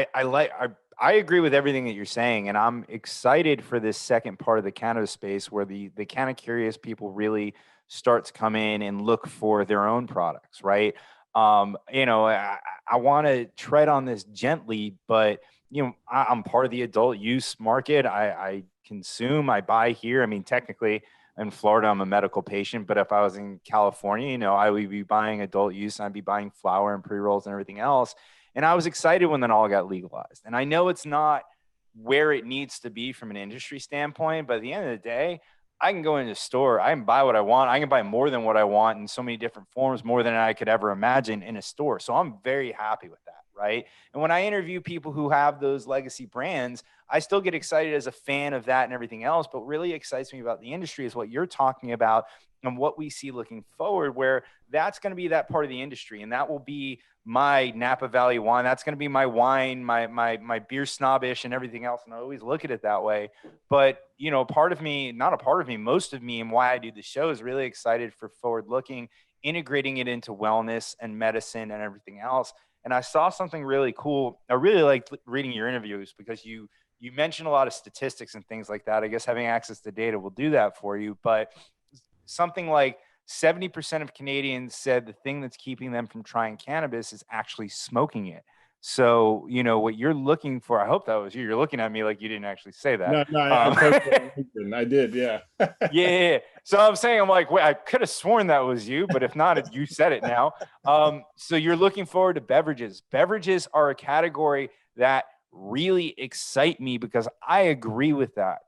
agree with everything that you're saying, and I'm excited for this second part of the cannabis space where the kind of curious people really start to come in and look for their own products, right? I want to tread on this gently, but I'm part of the adult use market. I consume, I buy here. I mean, technically in Florida, I'm a medical patient, but if I was in California, I would be buying adult use and I'd be buying flower and pre-rolls and everything else. And I was excited when that all got legalized. And I know it's not where it needs to be from an industry standpoint, but at the end of the day, I can go into a store, I can buy what I want. I can buy more than what I want in so many different forms, more than I could ever imagine in a store. So I'm very happy with that. Right. And when I interview people who have those legacy brands, I still get excited as a fan of that and everything else. But what really excites me about the industry is what you're talking about and what we see looking forward, where that's going to be that part of the industry. And that will be my Napa Valley wine. That's going to be my wine, my beer snobbish and everything else. And I always look at it that way. But, part of me, not a part of me, most of me and why I do the show is really excited for forward looking, integrating it into wellness and medicine and everything else. And I saw something really cool. I really liked reading your interviews because you mentioned a lot of statistics and things like that. I guess having access to data will do that for you. But something like 70% of Canadians said the thing that's keeping them from trying cannabis is actually smoking it. So, what you're looking for, I hope that was you. You're looking at me like you didn't actually say that. No, I posted I did, yeah. Yeah. So I'm saying, I'm like, wait, I could have sworn that was you, but if not, you said it now. So you're looking forward to beverages. Beverages are a category that really excite me because I agree with that.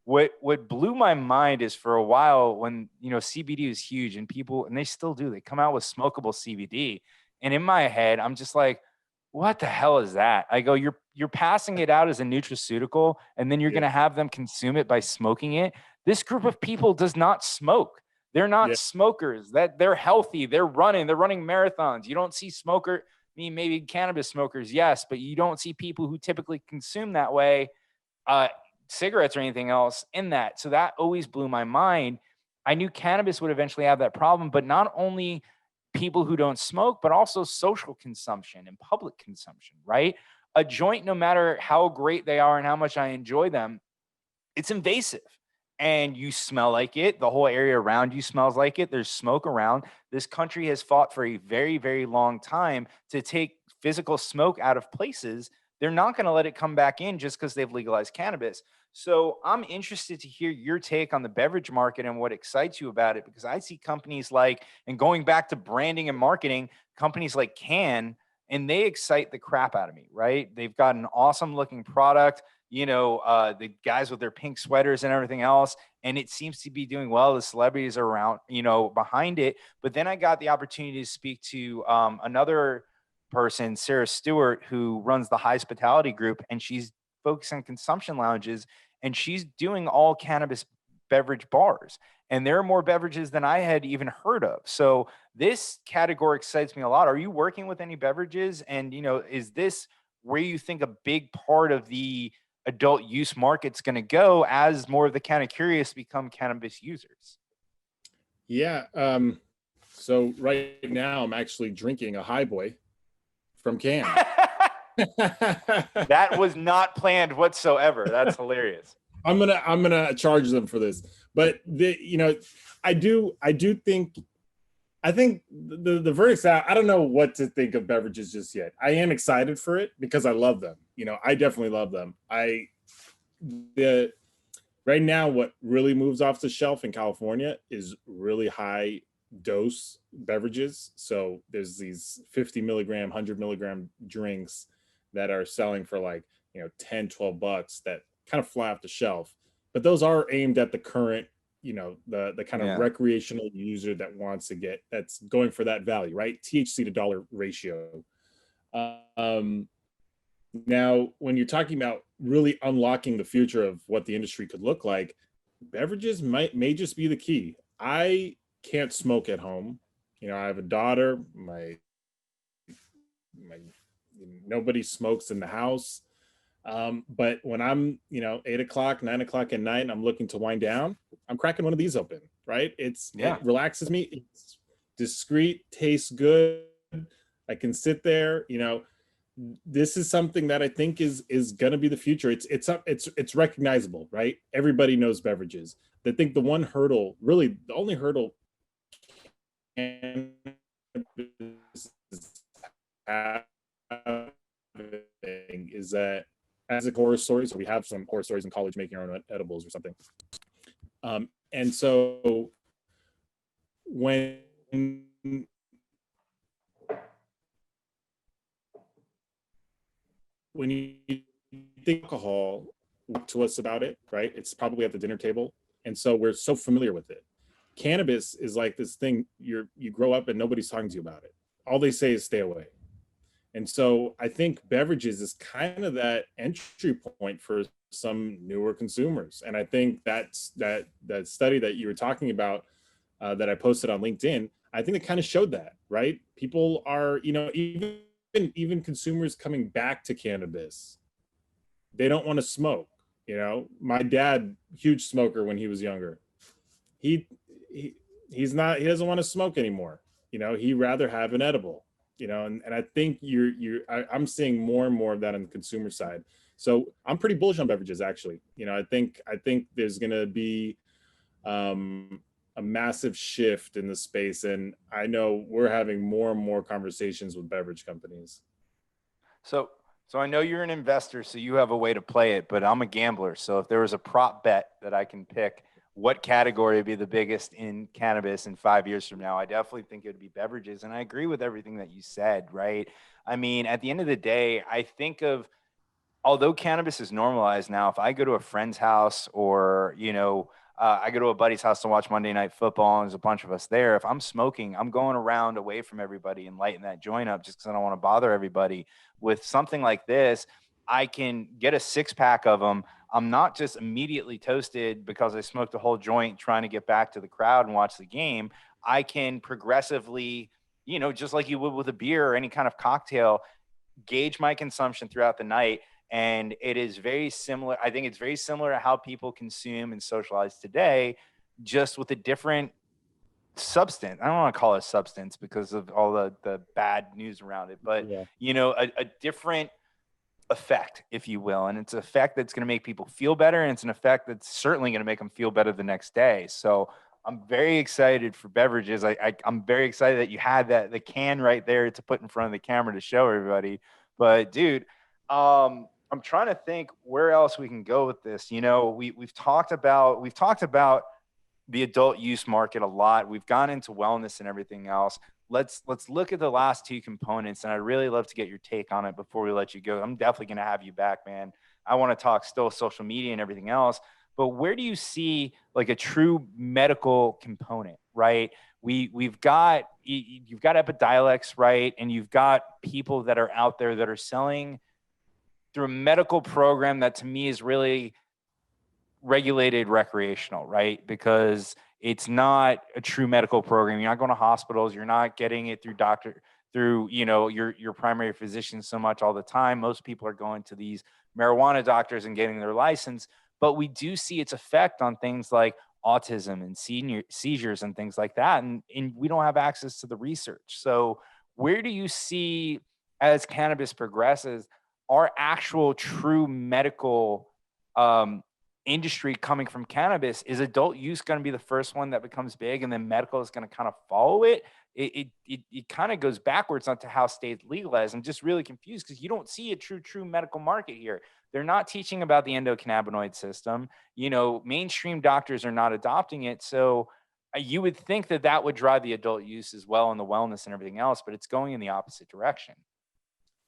What blew my mind is for a while when, CBD was huge and they still do, they come out with smokable CBD. And in my head, I'm just like, what the hell is that? I go, you're passing it out as a nutraceutical and then you're going to have them consume it by smoking it. This group of people does not smoke. They're not smokers. That they're healthy. They're running marathons. You don't see maybe cannabis smokers. Yes. But you don't see people who typically consume that way, cigarettes or anything else in that. So that always blew my mind. I knew cannabis would eventually have that problem, but not only people who don't smoke, but also social consumption and public consumption, right? A joint, no matter how great they are and how much I enjoy them, it's invasive and you smell like it. The whole area around you smells like it. There's smoke around. This country has fought for a very, very long time to take physical smoke out of places. They're not going to let it come back in just because they've legalized cannabis. So I'm interested to hear your take on the beverage market and what excites you about it, because I see companies and going back to branding and marketing, companies like and they excite the crap out of me, right? They've got an awesome looking product, the guys with their pink sweaters and everything else, and it seems to be doing well. The celebrities are around, behind it. But then I got the opportunity to speak to another person, Sarah Stewart, who runs the Hospitality Group, and she's focused on consumption lounges, and she's doing all cannabis beverage bars. And there are more beverages than I had even heard of. So this category excites me a lot. Are you working with any beverages? And, is this where you think a big part of the adult use market's going to go as more of the kind of curious become cannabis users? Yeah. So right now I'm actually drinking a Highboy from Can. That was not planned whatsoever. That's hilarious. I'm gonna charge them for this, but I think the verdict's out. I don't know what to think of beverages just yet. I am excited for it because I love them. I definitely love them. Right now, what really moves off the shelf in California is really high dose beverages. So there's these 50 milligram, 100 milligram drinks that are selling for like, 10, $12 that kind of fly off the shelf. But those are aimed at the current, the kind of recreational user that's going for that value, right? THC to dollar ratio. Now, when you're talking about really unlocking the future of what the industry could look like, beverages may just be the key. I can't smoke at home. I have a daughter. My nobody smokes in the house. But when I'm 8 o'clock, 9 o'clock at night and I'm looking to wind down, I'm cracking one of these open, right? It relaxes me. It's discreet, tastes good. I can sit there. This is something that I think is going to be the future. It's recognizable, right? Everybody knows beverages. I think the only hurdle cannabis is having is that as a horror stories, we have some horror stories in college making our own edibles or something. And so when you think alcohol to us about it, right? It's probably at the dinner table. And so we're so familiar with it. Cannabis is like this thing you grow up and nobody's talking to you about it. All they say is stay away. And so I think beverages is kind of that entry point for some newer consumers. And I think that's that study that you were talking about that I posted on LinkedIn, I think it kind of showed that, right? People are, even consumers coming back to cannabis, they don't want to smoke. My dad, huge smoker when he was younger. He, he he's not. He doesn't want to smoke anymore. He'd rather have an edible. And I think I'm seeing more and more of that on the consumer side. So I'm pretty bullish on beverages, actually. I think there's going to be a massive shift in the space, and I know we're having more and more conversations with beverage companies. So, I know you're an investor, so you have a way to play it, but I'm a gambler. So if there was a prop bet that I can pick, what category would be the biggest in cannabis in 5 years from now? I definitely think it would be beverages. And I agree with everything that you said, right? I mean, at the end of the day, I think of, although cannabis is normalized now, if I go to a friend's house or, I go to a buddy's house to watch Monday Night Football and there's a bunch of us there, if I'm smoking, I'm going around away from everybody and lighting that joint up just because I don't want to bother everybody. With something like this, I can get a 6-pack of them. I'm not just immediately toasted because I smoked a whole joint trying to get back to the crowd and watch the game. I can progressively, just like you would with a beer or any kind of cocktail, gauge my consumption throughout the night. And it is very similar. I think it's very similar to how people consume and socialize today, just with a different substance. I don't want to call it substance because of all the bad news around it, but Yeah. A different effect, if you will. And it's an effect that's going to make people feel better. And it's an effect that's certainly going to make them feel better the next day. So I'm very excited for beverages. I'm very excited that you had the can right there to put in front of the camera to show everybody. But dude, I'm trying to think where else we can go with this. We've talked about the adult use market a lot. We've gone into wellness and everything else. Let's look at the last two components, and I'd really love to get your take on it before we let you go. I'm definitely going to have you back, man. I want to talk still social media and everything else, but where do you see like a true medical component, right? You've got Epidiolex, right? And you've got people that are out there that are selling through a medical program that to me is really regulated recreational, right? Because it's not a true medical program. You're not going to hospitals. You're not getting it through your primary physician so much all the time. Most people are going to these marijuana doctors and getting their license, but we do see its effect on things like autism and seizures and things like that. And we don't have access to the research. So where do you see, as cannabis progresses, our actual true medical industry coming from cannabis? Is adult use going to be the first one that becomes big, and then medical is going to kind of follow it? It kind of goes backwards onto how states legalize. I'm just really confused because you don't see a true medical market here. They're not teaching about the endocannabinoid system. Mainstream doctors are not adopting it. So you would think that would drive the adult use as well, and the wellness and everything else, but it's going in the opposite direction.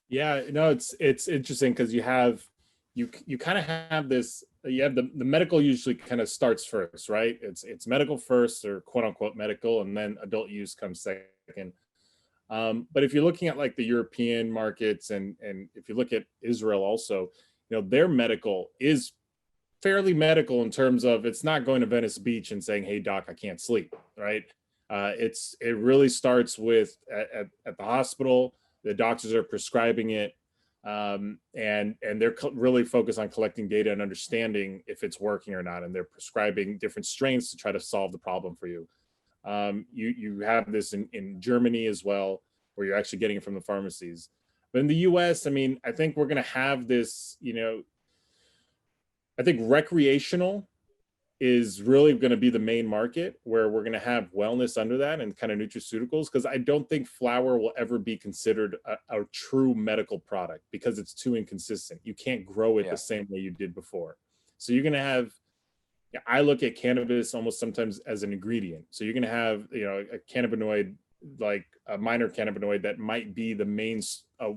Yeah, no, it's interesting because you kind of have this. You have the medical usually kind of starts first, right? It's medical first, or quote unquote medical, and then adult use comes second. But if you're looking at like the European markets, and if you look at Israel also, their medical is fairly medical in terms of it's not going to Venice Beach and saying, "Hey doc, I can't sleep," right? It really starts with at the hospital. The doctors are prescribing it, and they're really focused on collecting data and understanding if it's working or not, and they're prescribing different strains to try to solve the problem for you. You have this in Germany as well, where you're actually getting it from the pharmacies. But in the U.S., I mean, I think we're going to have this. I think recreational is really going to be the main market, where we're going to have wellness under that and kind of nutraceuticals, because I don't think flower will ever be considered a true medical product because it's too inconsistent. You can't grow it Yeah. the same way you did before. So you're going to have, yeah, I look at cannabis almost sometimes as an ingredient. So you're going to have, a cannabinoid, like a minor cannabinoid that might be the main,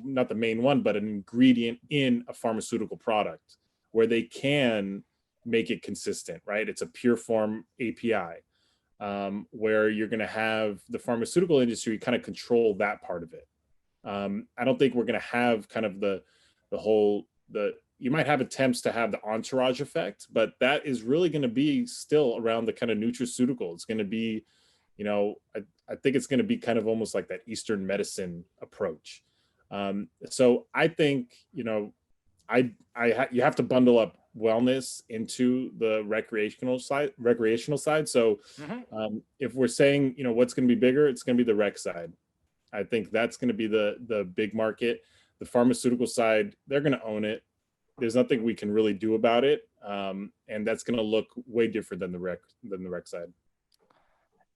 not the main one, but an ingredient in a pharmaceutical product where they can make it consistent, right? It's a pure form API, where you're going to have the pharmaceutical industry kind of control that part of it. I don't think we're going to have kind of the whole, you might have attempts to have the entourage effect, but that is really going to be still around the kind of nutraceutical. It's going to be, I think it's going to be kind of almost like that Eastern medicine approach. So I think, you have to bundle up wellness into the recreational side. So if we're saying, what's going to be bigger, it's going to be the rec side. I think that's going to be the big market. The pharmaceutical side, they're going to own it. There's nothing we can really do about it, and that's going to look way different than the rec side.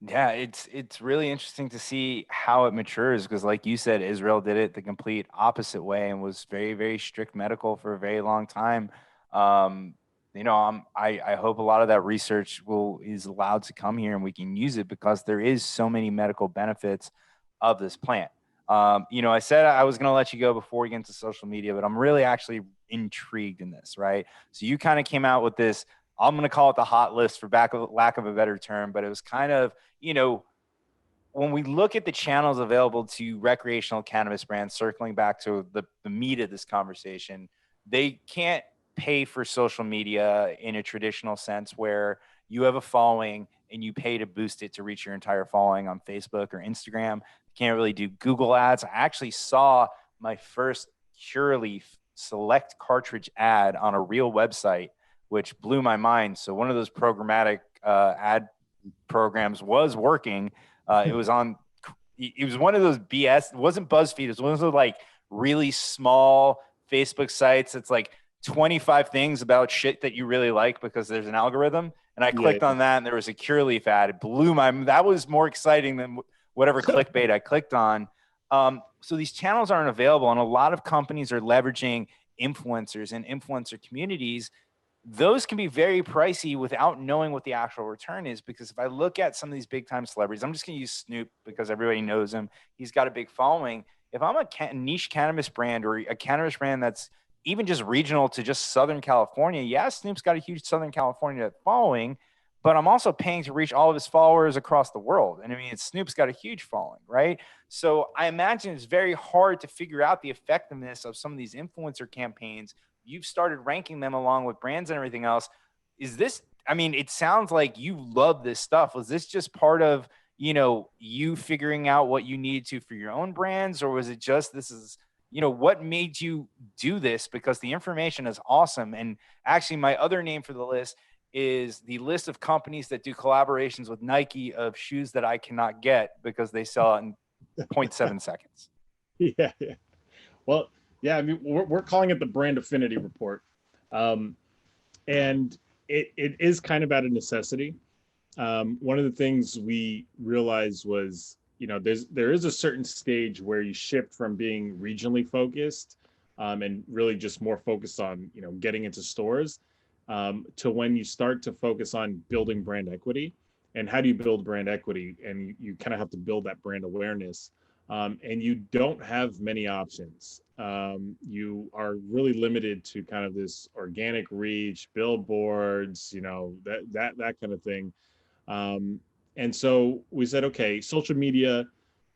Yeah, it's really interesting to see how it matures because, like you said, Israel did it the complete opposite way and was very, very strict medical for a very long time. I hope a lot of that research is allowed to come here and we can use it because there is so many medical benefits of this plant. I said I was going to let you go before we get into social media, but I'm really actually intrigued in this, right? So you kind of came out with this. I'm going to call it the hot list for lack of a better term, but it was kind of, when we look at the channels available to recreational cannabis brands, circling back to the meat of this conversation, they can't pay for social media in a traditional sense where you have a following and you pay to boost it to reach your entire following on Facebook or Instagram. You can't really do Google ads. I actually saw my first Curaleaf Select cartridge ad on a real website, which blew my mind. So one of those programmatic ad programs was working. It was one of those BS. It wasn't BuzzFeed. It was one of those like really small Facebook sites. It's like 25 things about shit that you really like because there's an algorithm. And I clicked on that and there was a Curaleaf ad. It blew that was more exciting than whatever clickbait I clicked on. So these channels aren't available. And a lot of companies are leveraging influencers and influencer communities. Those can be very pricey without knowing what the actual return is. Because if I look at some of these big time celebrities, I'm just going to use Snoop because everybody knows him. He's got a big following. If I'm a niche cannabis brand or a cannabis brand that's even just regional to just Southern California, yeah, Snoop's got a huge Southern California following, but I'm also paying to reach all of his followers across the world. And I mean, Snoop's got a huge following, right? So I imagine it's very hard to figure out the effectiveness of some of these influencer campaigns. You've started ranking them along with brands and everything else. It sounds like you love this stuff. Was this just part of, you figuring out what you needed to for your own brands? Or was it just, what made you do this? Because the information is awesome. And actually my other name for the list is the list of companies that do collaborations with Nike of shoes that I cannot get because they sell it in 0.7 seconds. Yeah. Well, yeah, I mean, we're calling it the brand affinity report. And it is kind of out of necessity. One of the things we realized was, there is a certain stage where you shift from being regionally focused and really just more focused on, getting into stores to when you start to focus on building brand equity. And how do you build brand equity? And you kind of have to build that brand awareness. And you don't have many options. You are really limited to kind of this organic reach, billboards, that kind of thing. And so we said, okay, social media,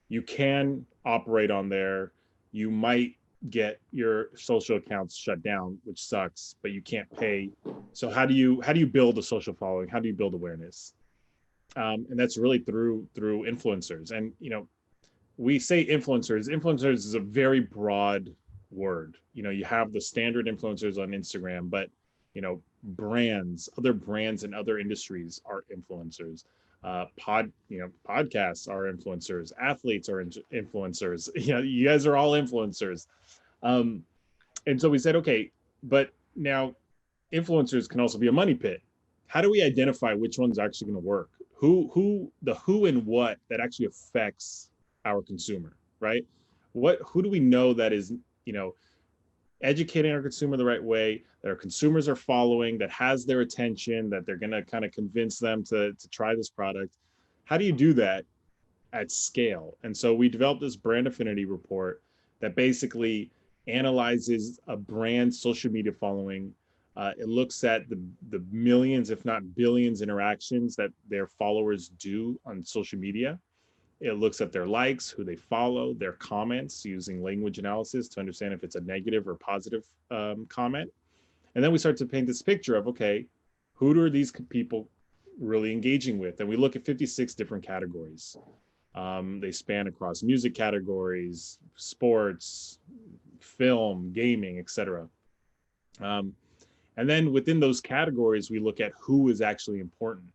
you can operate on there. You might get your social accounts shut down, which sucks, but you can't pay. So how do you build a social following? How do you build awareness? And that's really through influencers. And we say influencers. Influencers is a very broad word. You have the standard influencers on Instagram, but other brands in other industries are influencers. Podcasts are influencers. Athletes are influencers. You guys are all influencers. And so we said, okay, but now influencers can also be a money pit. how do we identify which one's actually going to work? Who and what that actually affects our consumer, right? Who do we know that is, you know, educating our consumer the right way, that our consumers are following, that has their attention, that they're going to kind of convince them to try this product? How do you do that at scale? And so we developed this brand affinity report that basically analyzes a brand's social media following. It looks at the millions, if not billions, interactions that their followers do on social media. It looks at their likes, who they follow, their comments, using language analysis to understand if it's a negative or positive comment. And then we start to paint this picture of, okay, who are these people really engaging with? And we look at 56 different categories. They span across music categories, sports, film, gaming, etc. And then within those categories, we look at who is actually important.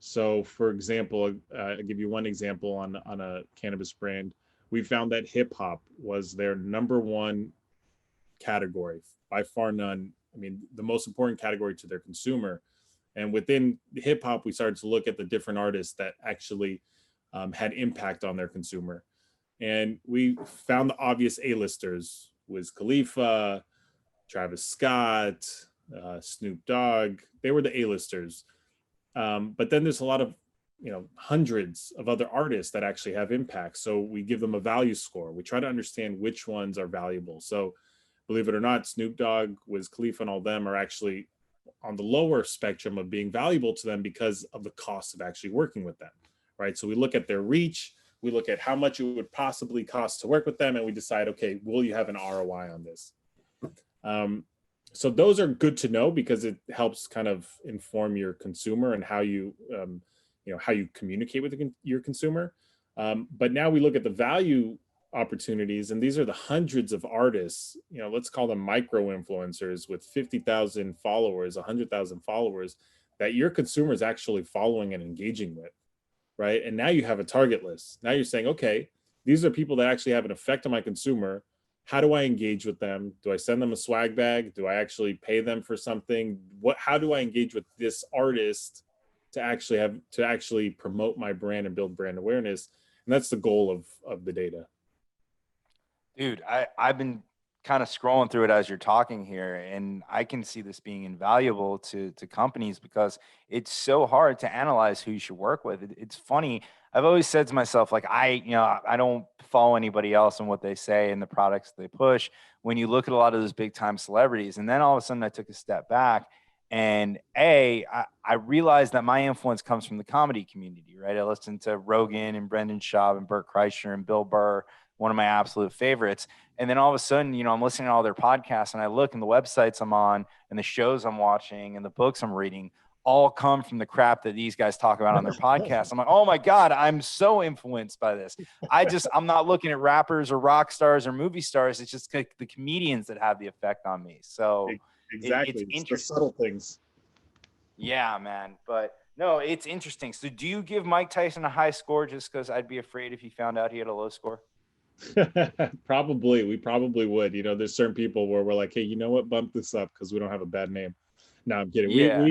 So, for example, I'll give you one example on a cannabis brand. We found that hip hop was their number one category, by far none. I mean, the most important category to their consumer. And within hip hop, we started to look at the different artists that actually had impact on their consumer. And we found the obvious A-listers: Wiz Khalifa, Travis Scott, Snoop Dogg. They were the A-listers. But then there's a lot of, you know, hundreds of other artists that actually have impact. So we give them a value score. We try to understand which ones are valuable. So believe it or not, Snoop Dogg, Wiz Khalifa, and all them are actually on the lower spectrum of being valuable to them because of the cost of actually working with them, right? So we look at their reach, we look at how much it would possibly cost to work with them, and we decide, okay, will you have an ROI on this? So those are good to know because it helps kind of inform your consumer and how you, how you communicate with your consumer. But now we look at the value opportunities, and these are the hundreds of artists, you know, let's call them micro influencers with 50,000 followers, 100,000 followers, that your consumer is actually following and engaging with, right? And now you have a target list. Now you're saying, okay, these are people that actually have an effect on my consumer. How do I engage with them? Do I send them a swag bag? Do I actually pay them for something? How do I engage with this artist to actually promote my brand and build brand awareness? And that's the goal of the data. Dude, I've been kind of scrolling through it as you're talking here, and I can see this being invaluable to companies because it's so hard to analyze who you should work with. It's funny. I've always said to myself, like, I don't follow anybody else and what they say and the products they push. When you look at a lot of those big time celebrities, and then all of a sudden I took a step back and I realized that my influence comes from the comedy community, right? I listened to Rogan and Brendan Schaub and Burt Kreischer and Bill Burr, one of my absolute favorites. And then all of a sudden, I'm listening to all their podcasts and I look and the websites I'm on and the shows I'm watching and the books I'm reading all come from the crap that these guys talk about on their podcasts. I'm like, oh my God, I'm so influenced by this. I'm not looking at rappers or rock stars or movie stars. It's just the comedians that have the effect on me. So exactly. It's the subtle things. Yeah, man. But no, it's interesting. So do you give Mike Tyson a high score just because I'd be afraid if he found out he had a low score? We probably would. There's certain people where we're like, hey, you know what, bump this up because we don't have a bad name. No, I'm kidding. Yeah.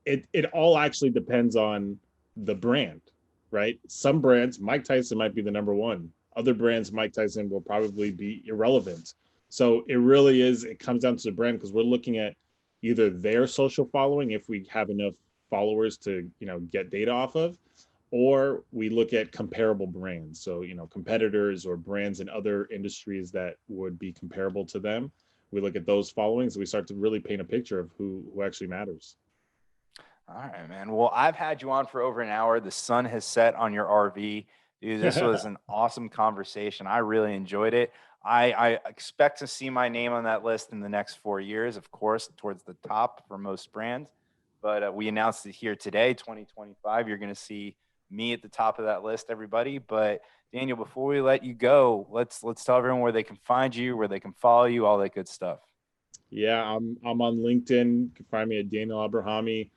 It all actually depends on the brand, right? Some brands, Mike Tyson might be the number one. Other brands, Mike Tyson will probably be irrelevant. So it comes down to the brand because we're looking at either their social following, if we have enough followers to, get data off of, or we look at comparable brands. So, competitors or brands in other industries that would be comparable to them. We look at those followings and we start to really paint a picture of who actually matters. All right, man. Well, I've had you on for over an hour. The sun has set on your RV. Dude, this was an awesome conversation. I really enjoyed it. I expect to see my name on that list in the next 4 years, of course, towards the top for most brands. But we announced it here today, 2025. You're going to see me at the top of that list, everybody. But Daniel, before we let you go, let's tell everyone where they can find you, where they can follow you, all that good stuff. Yeah, I'm on LinkedIn. You can find me at Daniel Abrahami.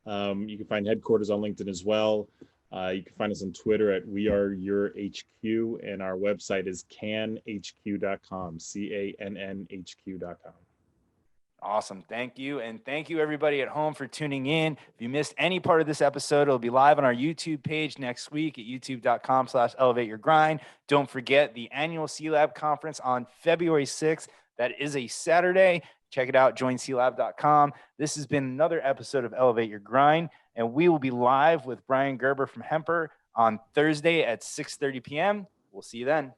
You can find headquarters on LinkedIn as well. You can find us on Twitter at We Are Your HQ, and our website is cannhq.com, CANNHQ.com. Awesome. Thank you. And thank you, everybody at home, for tuning in. If you missed any part of this episode, it'll be live on our YouTube page next week at youtube.com/elevateyourgrind. Don't forget the annual C-Lab conference on February 6th. That is a Saturday. Check it out, joinclab.com. This has been another episode of Elevate Your Grind, and we will be live with Brian Gerber from Hemper on Thursday at 6:30 p.m. We'll see you then.